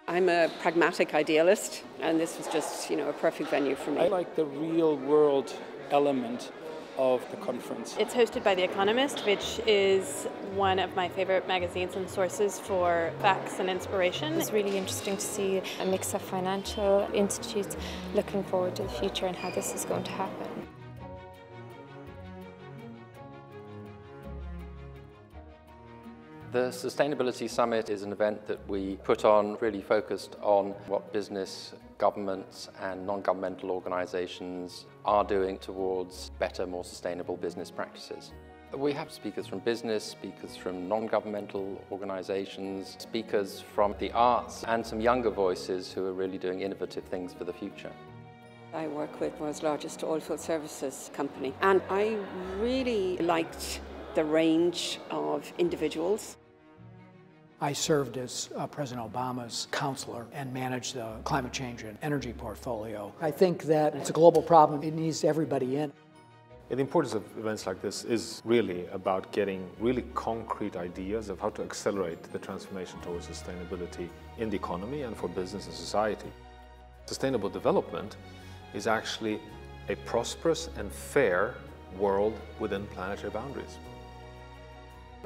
I'm a pragmatic idealist, and this was just, a perfect venue for me. I like the real world element of the conference. It's hosted by The Economist, which is one of my favorite magazines and sources for facts and inspiration. It's really interesting to see a mix of financial institutes looking forward to the future and how this is going to happen. The Sustainability Summit is an event that we put on really focused on what business, governments and non-governmental organisations are doing towards better, more sustainable business practices. We have speakers from business, speakers from non-governmental organisations, speakers from the arts and some younger voices who are really doing innovative things for the future. I work with the world's largest oilfield services company, and I really liked the range of individuals. I served as President Obama's counselor and managed the climate change and energy portfolio. I think that it's a global problem. It needs everybody in. The importance of events like this is really about getting really concrete ideas of how to accelerate the transformation towards sustainability in the economy and for business and society. Sustainable development is actually a prosperous and fair world within planetary boundaries.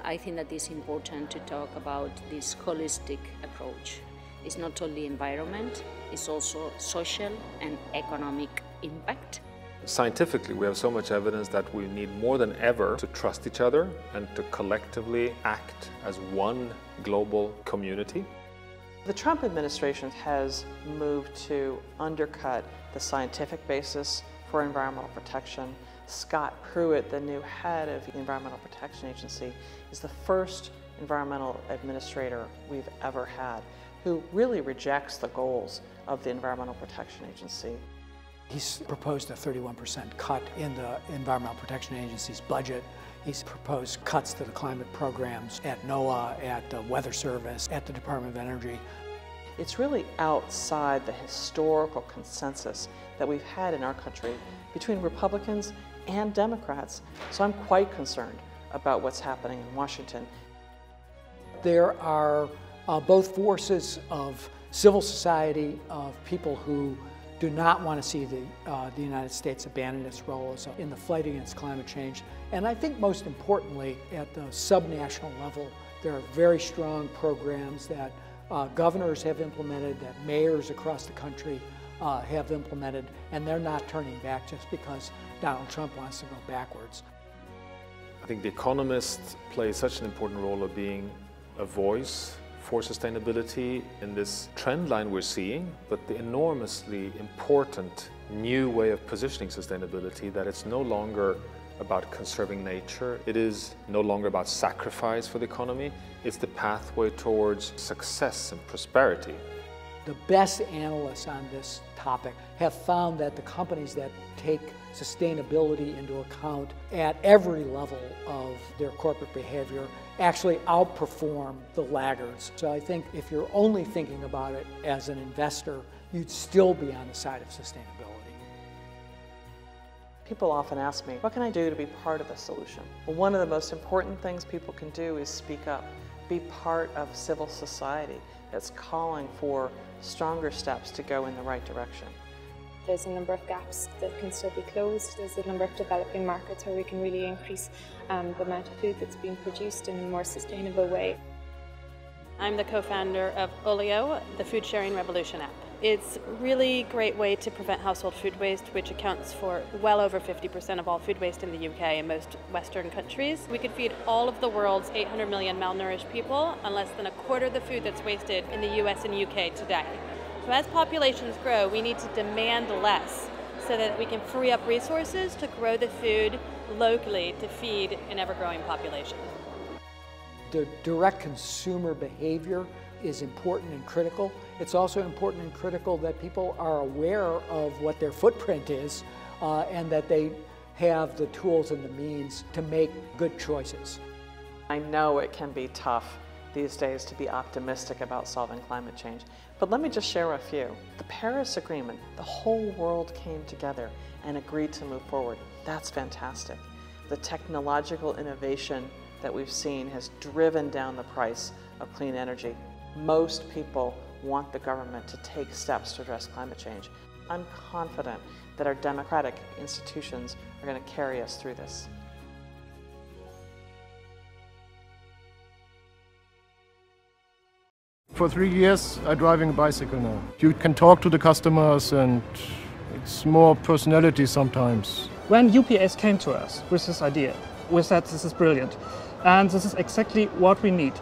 I think that it's important to talk about this holistic approach. It's not only environment, it's also social and economic impact. Scientifically, we have so much evidence that we need more than ever to trust each other and to collectively act as one global community. The Trump administration has moved to undercut the scientific basis for environmental protection. Scott Pruitt, the new head of the Environmental Protection Agency, is the first environmental administrator we've ever had who really rejects the goals of the Environmental Protection Agency. He's proposed a 31% cut in the Environmental Protection Agency's budget. He's proposed cuts to the climate programs at NOAA, at the Weather Service, at the Department of Energy. It's really outside the historical consensus that we've had in our country between Republicans and Democrats. So I'm quite concerned about what's happening in Washington. There are both forces of civil society, of people who do not want to see the United States abandon its role in the fight against climate change. And I think most importantly, at the subnational level, there are very strong programs that governors have implemented, that mayors across the country have implemented, and they're not turning back just because Donald Trump wants to go backwards. I think The Economist plays such an important role of being a voice for sustainability in this trend line we're seeing, but the enormously important new way of positioning sustainability, that it's no longer about conserving nature, it is no longer about sacrifice for the economy, it's the pathway towards success and prosperity. The best analysts on this topic have found that the companies that take sustainability into account at every level of their corporate behavior actually outperform the laggards. So I think if you're only thinking about it as an investor, you'd still be on the side of sustainability. People often ask me, what can I do to be part of the solution? Well, one of the most important things people can do is speak up, be part of civil society that's calling for stronger steps to go in the right direction. There's a number of gaps that can still be closed. There's a number of developing markets where we can really increase the amount of food that's being produced in a more sustainable way. I'm the co-founder of Olio, the food sharing revolution app. It's a really great way to prevent household food waste, which accounts for well over 50% of all food waste in the UK and most Western countries. We could feed all of the world's 800 million malnourished people on less than a quarter of the food that's wasted in the US and UK today. So as populations grow, we need to demand less so that we can free up resources to grow the food locally to feed an ever-growing population. The direct consumer behavior is important and critical. It's also important and critical that people are aware of what their footprint is and that they have the tools and the means to make good choices. I know it can be tough these days to be optimistic about solving climate change, but let me just share a few. The Paris Agreement, the whole world came together and agreed to move forward. That's fantastic. The technological innovation that we've seen has driven down the price of clean energy. Most people want the government to take steps to address climate change. I'm confident that our democratic institutions are going to carry us through this. For 3 years, I'm driving a bicycle now. You can talk to the customers and it's more personality sometimes. When UPS came to us with this idea, we said this is brilliant and this is exactly what we need.